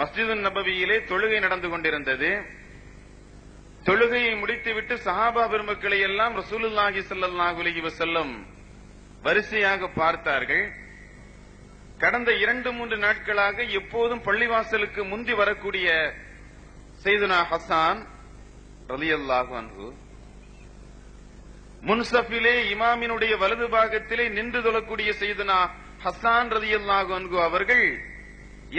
மஸ்ஜிது நபவியிலே தொழுகை நடந்து கொண்டிருந்தது. தொழுகையை முடித்துவிட்டு சஹாபா பெருமக்களை எல்லாம் ரசூலுல்லாஹி ஸல்லல்லாஹு அலைஹி வஸல்லம் வரிசையாக பார்த்தார்கள். கடந்த 2-3 நாட்களாக எப்போதும் பள்ளிவாசலுக்கு முந்தி வரக்கூடிய சையதுனா ஹஸ்ஸான் ரலியல்லாஹு அன்ஹு முன்சஃபிலே இமாமினுடைய வலது பாகத்திலே நின்று தொழக்கூடிய சையதுனா ஹஸ்ஸான் ரலியல்லாஹு அன்ஹு அவர்கள்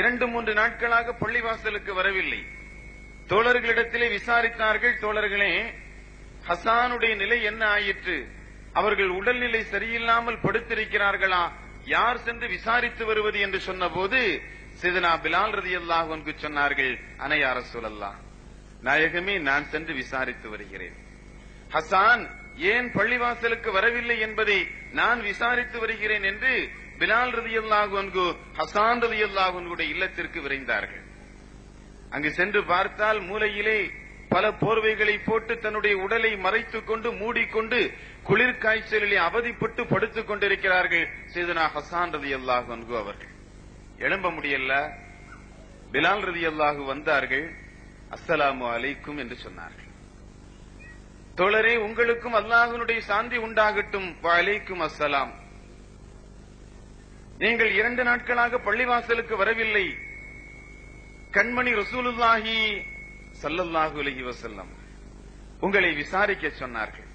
2-3 நாட்களாக பள்ளிவாசலுக்கு வரவில்லை. தோழர்களிடத்திலே விசாரித்தார்கள். தோழர்களே, ஹஸ்ஸானுடைய நிலை என்ன ஆயிற்று? அவர்கள் உடல்நிலை சரியில்லாமல் படுத்திருக்கிறார்களா? யார் சென்று விசாரித்து வருவது என்று சொன்னபோது சையதுனா பிலால் ரலியல்லாஹு அன்ஹு சொன்னார்கள், அன யா ரசூலல்லாஹ், நாயகமே, நான் சென்று விசாரித்து வருகிறேன். ஹஸ்ஸான் ஏன் பள்ளிவாசலுக்கு வரவில்லை என்பதை நான் விசாரித்து வருகிறேன் என்று பிலால் ரலியல்லாஹு அன்ஹு ஹஸ்ஸான் ரலியல்லாஹு அன்ஹுடைய இல்லத்திற்கு விரைந்தார்கள். அங்கு சென்று பார்த்தால் மூலையிலே பல போர்வைகளை போட்டு தன்னுடைய உடலை மறைத்துக் கொண்டு மூடிக்கொண்டு குளிர்காய்ச்சலிலே அவதிப்பட்டு படுத்துக் கொண்டிருக்கிறார்கள் சையதுனா ஹஸ்ஸான் ரலியல்லாஹு அன்ஹு அவர்கள். எழும்ப முடியல. பிலால் ரலியல்லாஹு வந்தார்கள். அஸ்ஸலாமு அலைக்கும் என்று சொன்னார்கள். தோழரே, உங்களுக்கும் அல்லாஹ்வுடைய சாந்தி உண்டாகட்டும். வ அலைக்கும் அஸ்ஸலாம். நீங்கள் 2 நாட்களாக பள்ளிவாசலுக்கு வரவில்லை. கண்மணி ரசூலுல்லாஹி ஸல்லல்லாஹு அலைஹி வஸல்லம் உங்களை விசாரிக்க சொன்னார்கள்.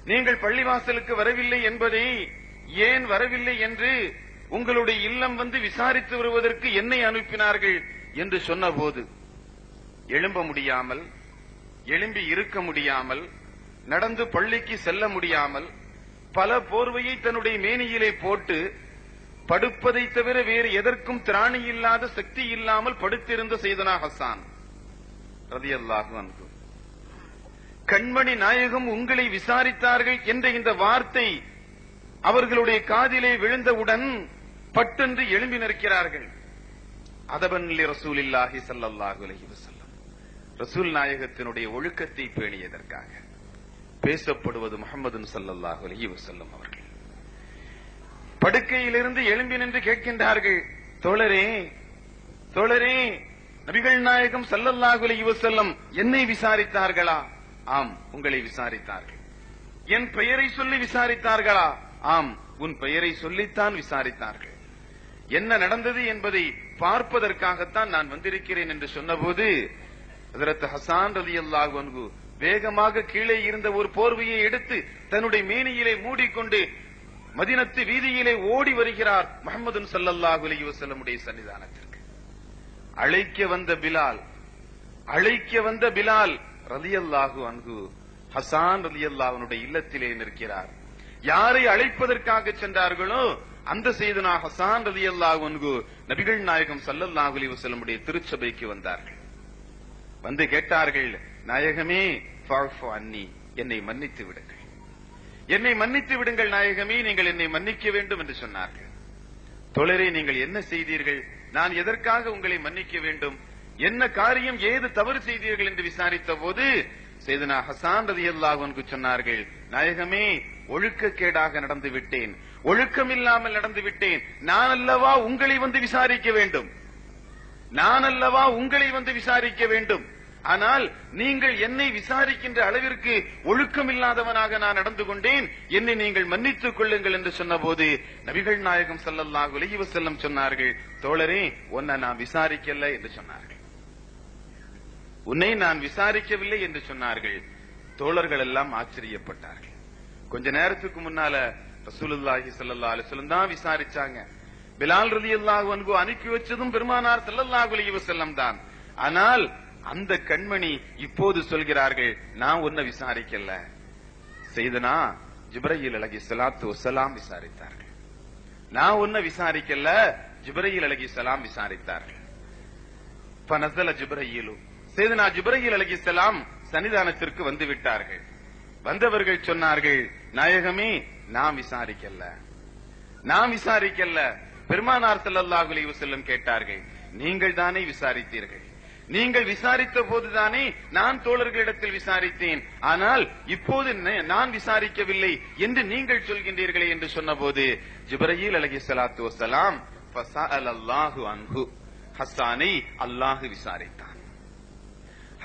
நீங்கள் பள்ளிவாசலுக்கு வரவில்லை என்பதை, ஏன் வரவில்லை என்று உங்களுடைய இல்லம் வந்து விசாரித்து வருவதற்கு என்னை அனுப்பினார்கள் என்று சொன்னபோது எழும்ப முடியாமல், எழும்பி இருக்க முடியாமல், நடந்து பள்ளிக்கு செல்ல முடியாமல், பல போர்வையை தன்னுடைய மேனியிலே போட்டு படுப்பதை தவிர வேறு எதற்கும் திராணி இல்லாத, சக்தி இல்லாமல் படுத்திருந்த சையதுனா ஹஸ்ஸான் ரலியல்லாஹு அன்ஹு, கண்மணி நாயகம் உங்களை விசாரித்தார்கள் என்ற இந்த வார்த்தை அவர்களுடைய காதிலே விழுந்தவுடன் பட்டென்று எழும்பி நிற்கிறார்கள். அதபன் லி ரசூலில்லாஹி ஸல்லல்லாஹு அலைஹி வஸல்லம், ரசூல் நாயகத்தினுடைய ஒழுக்கத்தை பேணியதற்காக பேசப்படுவது முஹம்மது ஸல்லல்லாஹு அலைஹி வஸல்லம் அவர்கள். படுக்கையிலிருந்து எழும்பி நின்று கேட்கின்றார்கள், தோழரே, தோழரே, நபிகள் நாயகம் ஸல்லல்லாஹு அலைஹி வஸல்லம் என்னை விசாரித்தார்களா? ஆம், உங்களை விசாரித்தார்கள். என் பெயரை சொல்லி விசாரித்தார்களா? ஆம், உன் பெயரை சொல்லித்தான் விசாரித்தார்கள். என்ன நடந்தது என்பதை பார்ப்பதற்காகத்தான் நான் வந்திருக்கிறேன் என்று சொன்னபோது ஹஜ்ரத் ஹஸ்ஸான் ரலியல்லாஹு அன்ஹு வேகமாக கீழே இருந்த ஒரு போர்வையை எடுத்து தன்னுடைய மேனியிலே மூடிக்கொண்டு மதீனத்து வீதியிலே ஓடி வருகிறார் முஹம்மது ஸல்லல்லாஹு அலைஹி வஸல்லமுடைய சன்னிதானத்திற்கு. அழைக்க வந்த பிலால் ரலியல்லாஹு அன்ஹு ஹஸ்ஸான் ரலியல்லாஹு அன்ஹுடைய இல்லத்திலே நிற்கிறார். யாரை அழைப்பதற்காக சென்றார்களோ அந்த சையதுனா ஹஸ்ஸான் ரலியல்லாஹு அன்ஹு நபிகள் நாயகம் ஸல்லல்லாஹு அலைஹி வஸல்லமுடைய திருச்சபைக்கு வந்தார்கள். வந்து கேட்டார்கள், நாயகமே, ஃபஅஃபு அன்னி, என்னை மன்னித்து விடுங்கள், என்னை மன்னித்து விடுங்கள் நாயகமே, நீங்கள் என்னை மன்னிக்க வேண்டும் என்று சொன்னார்கள். தோழரே, நீங்கள் என்ன செய்தீர்கள்? நான் எதற்காக உங்களை மன்னிக்க வேண்டும்? என்ன காரியம், ஏது தவறு செய்தீர்கள் என்று விசாரித்த போது சையதுனா ஹஸ்ஸான் ரலியல்லாஹு அன்ஹு சொன்னார்கள், நாயகமே, ஒழுக்கக்கேடாக நடந்து விட்டேன், ஒழுக்கம் இல்லாமல் நடந்து விட்டேன். நான் அல்லவா உங்களை வந்து விசாரிக்க வேண்டும், நான் அல்லவா உங்களை வந்து விசாரிக்க வேண்டும். ஆனால் நீங்கள் என்னை விசாரிக்கின்ற அளவிற்கு ஒழுக்கம் இல்லாதவனாக நான் நடந்து கொண்டேன், என்னை நீங்கள் மன்னித்துக் கொள்ளுங்கள் என்று சொன்னபோது நபிகள் நாயகம் ஸல்லல்லாஹு அலைஹி வஸல்லம் சொன்னார்கள், தோழரே, உன்னை நான் விசாரிக்கல என்று சொன்னார்கள். உன்னை நான் விசாரிக்கவில்லை என்று சொன்னார்கள். தோழர்கள் எல்லாம் ஆச்சரியப்பட்டார்கள். கொஞ்ச நேரத்துக்கு முன்னால ரசூலுல்லாஹி ஸல்லல்லாஹு அலைஹி வஸல்லம் தான் விசாரிச்சாங்க. பிலால் ரலியல்லாஹு அன்ஹு அனுப்பி வச்சதும் பெருமானார் ஸல்லல்லாஹு அலைஹி வஸல்லம் தான். ஆனால் அந்த கண்மணி இப்போது சொல்கிறார்கள், நான் உன்னை விசாரிக்கல, சையதுனா ஜிப்ரீல் அலைஹிஸ்ஸலாத்து வஸ்ஸலாம் விசாரித்தார்கள். நான் உன்னை விசாரிக்கல, ஜிப்ரீல் அலைஹிஸ்ஸலாம் விசாரித்தார்கள். ஃபனஸல ஜிப்ரீல், சையதுனா ஜிப்ரீல் அலைஹிஸ்ஸலாம் சன்னிதானத்திற்கு வந்து விட்டார்கள். வந்தவர்கள் சொன்னார்கள், நாயகமே, நான் விசாரிக்கல. பெருமானார் ஸல்லல்லாஹு அலைஹி வஸல்லம் கேட்டார்கள், நீங்கள் தானே விசாரித்தீர்கள்? நீங்கள் விசாரித்த போதுதானே நான் தோழர்களிடத்தில் விசாரித்தேன், ஆனால் இப்போது நான் விசாரிக்கவில்லை என்று நீங்கள் சொல்கின்றீர்களே என்று சொன்னபோது ஜிப்ரீல் அலைஹிஸ்ஸலாத்து வஸ்ஸலாம் ஃபஸஅலல்லாஹு அன்ஹு, ஹஸ்ஸானை அல்லாஹ் விசாரித்தான்.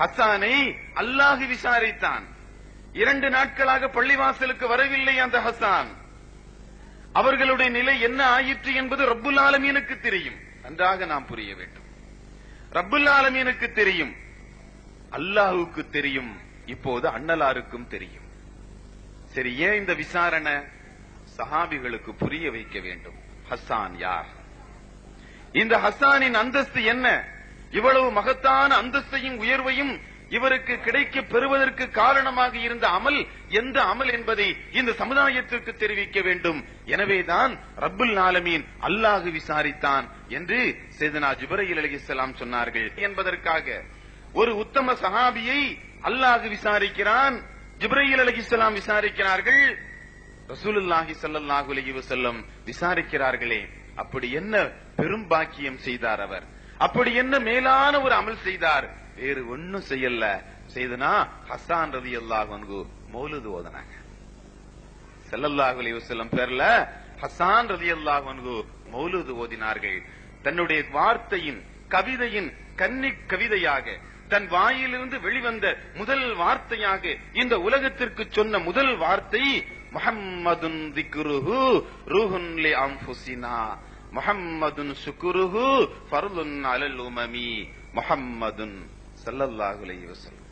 ஹஸ்ஸானை அல்லாஹ் விசாரித்தான். 2 நாட்களாக பள்ளிவாசலுக்கு வரவில்லை அந்த ஹஸ்ஸான். அவர்களுடைய நிலை என்ன ஆயிற்று என்பது ரப்புல் ஆலமீனுக்கு தெரியும். நன்றாக நாம் புரிய வேண்டும். ரப்புல் ஆலமீனுக்கு தெரியும், அல்லாஹ்வுக்கு தெரியும், இப்போது அண்ணலாருக்கும் தெரியும். சரி, ஏன் இந்த விசாரணை? சஹாபிகளுக்கு புரிய வைக்க வேண்டும். ஹஸ்ஸான் யார்? இந்த ஹஸ்ஸானின் அந்தஸ்து என்ன? இவ்வளவு மகத்தான அந்தஸ்தையும் உயர்வையும் இவருக்கு கிடைக்க பெறுவதற்கு காரணமாக இருந்த அமல் எந்த அமல் என்பதை இந்த சமுதாயத்திற்கு தெரிவிக்க வேண்டும். எனவேதான் ரப்புல் ஆலமீன் அல்லாஹ் விசாரித்தான் என்று சையதுனா ஜிப்ரீல் அலைஹிஸ்ஸலாம் சொன்னார்கள் என்பதற்காக ஒரு உத்தம சஹாபியை அல்லாஹ் விசாரிக்கிறான், ஜிப்ரீல் அலைஹிஸ்ஸலாம் விசாரிக்கிறார்கள், ரசூலுல்லாஹி ஸல்லல்லாஹு அலைஹி வஸல்லம் விசாரிக்கிறார்களே, அப்படி என்ன பெரும் பாக்கியம் செய்தார் அவர்? அப்படி என்ன மேலான ஒரு அமல் செய்தார்? வேறு ஒன்னும் செய்யல. செய்தனா ஹஸ்ஸான் ரலியல்லாஹு அன்ஹு மௌலிது ஓதுனாங்க. ஸல்லல்லாஹு அலைஹி வஸல்லம் பேர்ல ஹஸ்ஸான் ரலியல்லாஹு அன்ஹு மௌலிது ஓதினார்கள். தன்னுடைய வார்த்தையின் கவிதையின் கன்னி கவிதையாக தன் வாயிலிருந்து வெளிவந்த முதல் வார்த்தையாக இந்த உலகத்திற்கு சொன்ன முதல் வார்த்தை முஹம்மதுன் திக்ருஹு ரூஹுன் லி அன்ஃபுஸினா முஹம்மதுன் ஷுக்ருஹு ஃபர்லுன் அலல் உமமி முஹம்மதுன் ஸல்லல்லாஹு அலைஹி வஸல்லம்.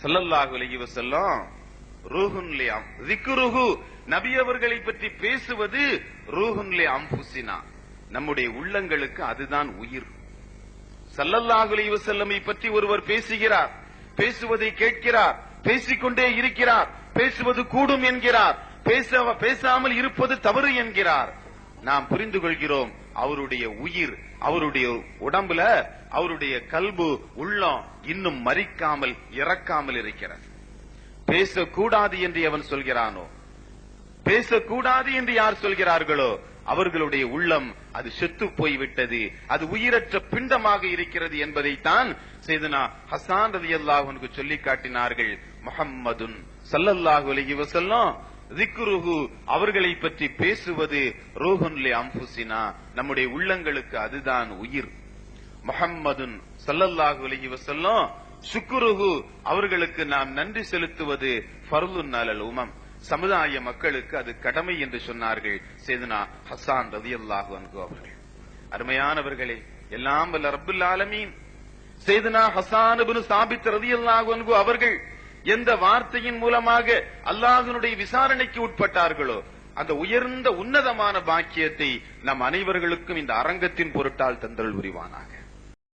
ஸல்லல்லாஹு அலைஹி வஸல்லம் ரூஹுன் லி திக்ருஹு, நபி அவர்களை பற்றி பேசுவது ரூஹுன் லி அன்ஃபுஸினா, நம்முடைய உள்ளங்களுக்கு அதுதான் உயிர். ஸல்லல்லாஹு அலைஹி வஸல்லமை பற்றி ஒருவர் பேசுகிறார், பேசுவதை கேட்கிறார், பேசிக்கொண்டே இருக்கிறார், பேசுவது கூடும் என்கிறார், பேசாமல் இருப்பது தவறு என்கிறார். நாம் புரிந்து கொள்கிறோம், அவருடைய உயிர், அவருடைய உடம்புல அவருடைய கல்பு உள்ளம் இன்னும் மரிக்காமல் இறக்காமல் இருக்கிறது. பேசக்கூடாது என்று அவன் சொல்கிறானோ, பேசக்கூடாது என்று யார் சொல்கிறார்களோ அவர்களுடைய உள்ளம் அது செத்து போய்விட்டது, அது உயிரற்ற பிண்டமாக இருக்கிறது என்பதைத்தான் சையதுனா ஹஸ்ஸான் ரலியல்லாஹு அன்ஹு சொல்லி காட்டினார்கள். முஹம்மதுன் ஸல்லல்லாஹு அலைஹி வஸல்லம் திக்ருஹு, அவர்களை பற்றி பேசுவது ரூஹுன் லி அன்ஃபுஸினா, நம்முடைய உள்ளங்களுக்கு அதுதான் உயிர். முஹம்மதுன் ஸல்லல்லாஹு அலைஹி வஸல்லம் ஷுக்ருஹு, அவர்களுக்கு நாம் நன்றி செலுத்துவது ஃபர்லுன் அலல் உமம், சமுதாய மக்களுக்கு அது கடமை என்று சொன்னார்கள் சையதுனா ஹஸ்ஸான் ரலியல்லாஹு அன்ஹு அவர்கள். அருமையானவர்களே, எல்லாம் வல்ல ரப்புல் ஆலமீன் சையதுனா ஹஸ்ஸான் இப்னு சாபித் ரலியல்லாஹு அன்ஹு அவர்கள் எந்த வார்த்தையின் மூலமாக அல்லாஹ்வினுடைய விசாரணைக்கு உட்பட்டார்களோ அந்த உயர்ந்த உன்னதமான பாக்கியத்தை நம் அனைவர்களுக்கும் இந்த அரங்கத்தின் பொருட்டால் தந்தருள் புரிவானாக.